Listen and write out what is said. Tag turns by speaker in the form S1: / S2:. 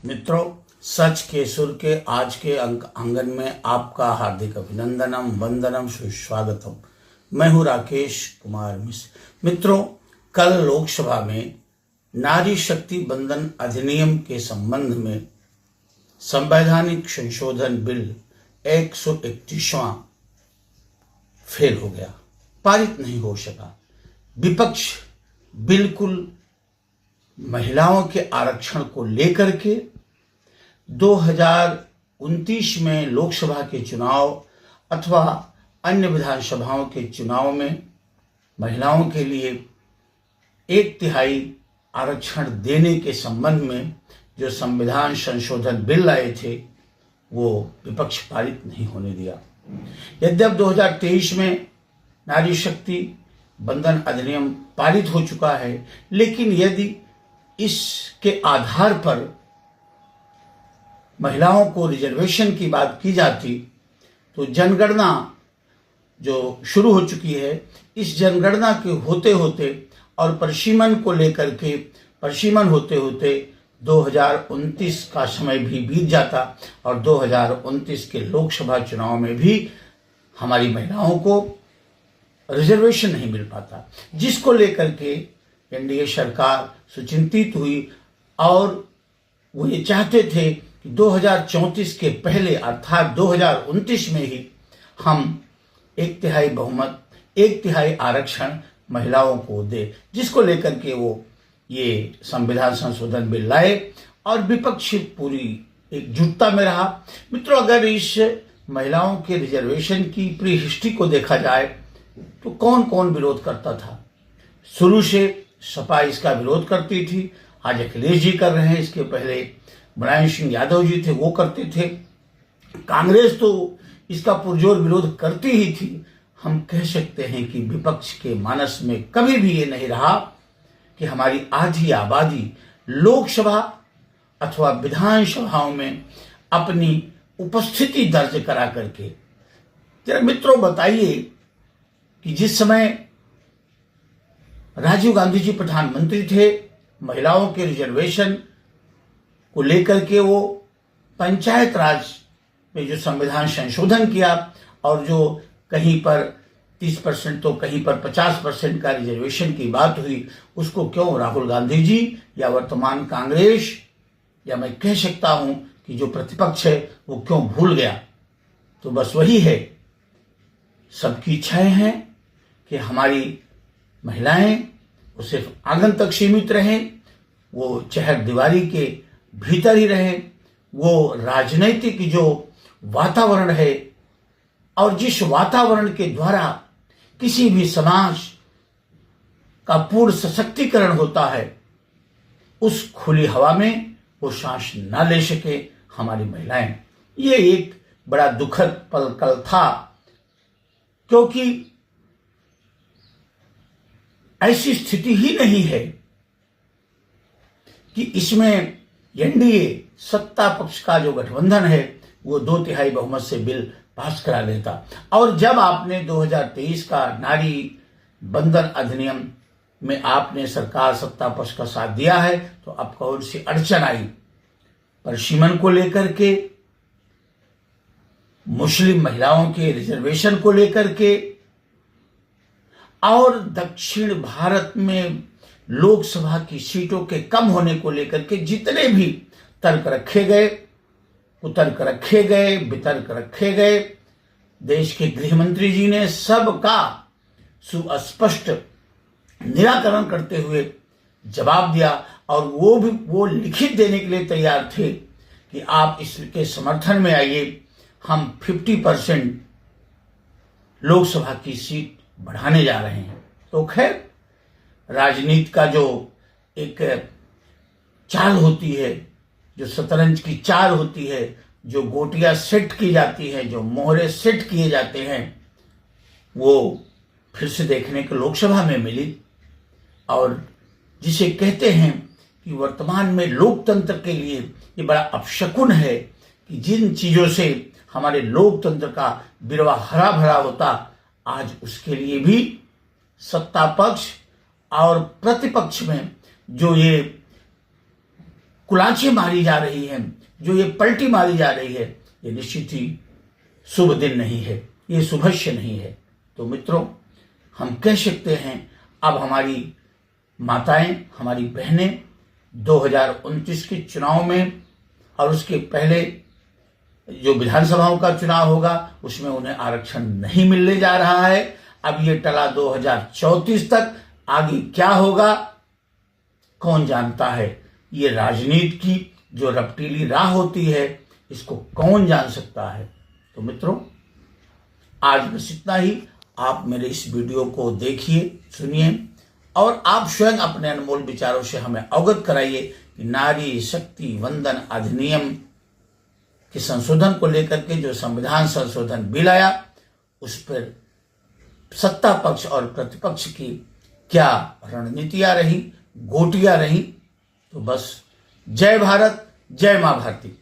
S1: मित्रों, सच के सुर के आज के आंगन में आपका हार्दिक अभिनंदनम, वंदनम, सुस्वागतम। मैं हूं राकेश कुमार मिश्र। मित्रों, कल लोकसभा में नारी शक्ति बंधन अधिनियम के संबंध में संवैधानिक संशोधन बिल 131वां फेल हो गया, पारित नहीं हो सका। विपक्ष बिल्कुल महिलाओं के आरक्षण को लेकर के 2029 में लोकसभा के चुनाव अथवा अन्य विधानसभाओं के चुनाव में महिलाओं के लिए 1/3 आरक्षण देने के संबंध में जो संविधान संशोधन बिल लाए थे वो विपक्ष पारित नहीं होने दिया। यद्यप 2023 में नारी शक्ति बंधन अधिनियम पारित हो चुका है, लेकिन यदि इसके आधार पर महिलाओं को रिजर्वेशन की बात की जाती तो जनगणना जो शुरू हो चुकी है, इस जनगणना के होते होते और परिसीमन को लेकर के परिसीमन होते होते 2029 का समय भी बीत जाता और 2029 के लोकसभा चुनाव में भी हमारी महिलाओं को रिजर्वेशन नहीं मिल पाता, जिसको लेकर के एनडीए सरकार सुचिंतित हुई और वो ये चाहते थे कि 2034 के पहले अर्थात 2029 में ही हम 1/3 बहुमत 1/3 आरक्षण महिलाओं को दे, जिसको लेकर के वो ये संविधान संशोधन बिल लाए और विपक्ष पूरी एकजुटता में रहा। मित्रों, अगर इस महिलाओं के रिजर्वेशन की प्री हिस्ट्री को देखा जाए तो कौन कौन विरोध करता था। शुरू से सपा इसका विरोध करती थी, आज अखिलेश जी कर रहे हैं, इसके पहले मुलायम सिंह यादव जी थे वो करते थे, कांग्रेस तो इसका पुरजोर विरोध करती ही थी। हम कह सकते हैं कि विपक्ष के मानस में कभी भी ये नहीं रहा कि हमारी आधी आबादी लोकसभा अथवा विधानसभाओं में अपनी उपस्थिति दर्ज करा करके। जरा मित्रों बताइए कि जिस समय राजीव गांधी जी प्रधानमंत्री थे, महिलाओं के रिजर्वेशन को लेकर के वो पंचायत राज में जो संविधान संशोधन किया और जो कहीं पर 30% तो कहीं पर 50% का रिजर्वेशन की बात हुई, उसको क्यों राहुल गांधी जी या वर्तमान कांग्रेस या मैं कह सकता हूं कि जो प्रतिपक्ष है वो क्यों भूल गया। तो बस वही है, सबकी इच्छाएं हैं कि हमारी महिलाएं वो सिर्फ आंगन तक सीमित रहें, वो चहर दीवारी के भीतर ही रहें, वो राजनीतिक जो वातावरण है और जिस वातावरण के द्वारा किसी भी समाज का पूर्ण सशक्तिकरण होता है, उस खुली हवा में वो सांस न ले सके हमारी महिलाएं। ये एक बड़ा दुखद पल कल था, क्योंकि ऐसी स्थिति ही नहीं है कि इसमें एनडीए सत्ता पक्ष का जो गठबंधन है वो 2/3 बहुमत से बिल पास करा लेता। और जब आपने 2023 का नारी बंधन अधिनियम में आपने सरकार सत्ता पक्ष का साथ दिया है तो अब कौन सी अड़चन आई परिसीमन को लेकर के, मुस्लिम महिलाओं के रिजर्वेशन को लेकर के और दक्षिण भारत में लोकसभा की सीटों के कम होने को लेकर के जितने भी तर्क रखे गए, कुतर्क रखे गए, वितर्क रखे गए, देश के गृह मंत्री जी ने सबका सुस्पष्ट निराकरण करते हुए जवाब दिया और वो लिखित देने के लिए तैयार थे कि आप इसके समर्थन में आइए, हम 50% लोकसभा की सीट बढ़ाने जा रहे हैं। तो खैर, राजनीति का जो एक चाल होती है, जो शतरंज की चाल होती है, जो गोटियां सेट की जाती है, जो मोहरे सेट किए जाते हैं, वो फिर से देखने को लोकसभा में मिली। और जिसे कहते हैं कि वर्तमान में लोकतंत्र के लिए ये बड़ा अपशकुन है कि जिन चीजों से हमारे लोकतंत्र का बिरवा हरा भरा होता, आज उसके लिए भी सत्ता पक्ष और प्रतिपक्ष में जो ये कुलाचे मारी जा रही हैं, जो ये पलटी मारी जा रही है, ये निश्चित ही शुभ दिन नहीं है, ये शुभस्य नहीं है। तो मित्रों, हम कह सकते हैं अब हमारी माताएं, हमारी बहनें 2029 के चुनाव में और उसके पहले जो विधानसभाओं का चुनाव होगा उसमें उन्हें आरक्षण नहीं मिलने जा रहा है। अब ये टला 2034 तक, आगे क्या होगा कौन जानता है। ये राजनीति की जो रपटीली राह होती है, इसको कौन जान सकता है। तो मित्रों, आज बस इतना ही। आप मेरे इस वीडियो को देखिए, सुनिए और आप स्वयं अपने अनमोल विचारों से हमें अवगत कराइए कि नारी शक्ति वंदन अधिनियम के संशोधन को लेकर के जो संविधान संशोधन बिल आया, उस पर सत्ता पक्ष और प्रतिपक्ष की क्या रणनीतियां रही, गोटियां रही। तो बस जय भारत, जय मां भारती।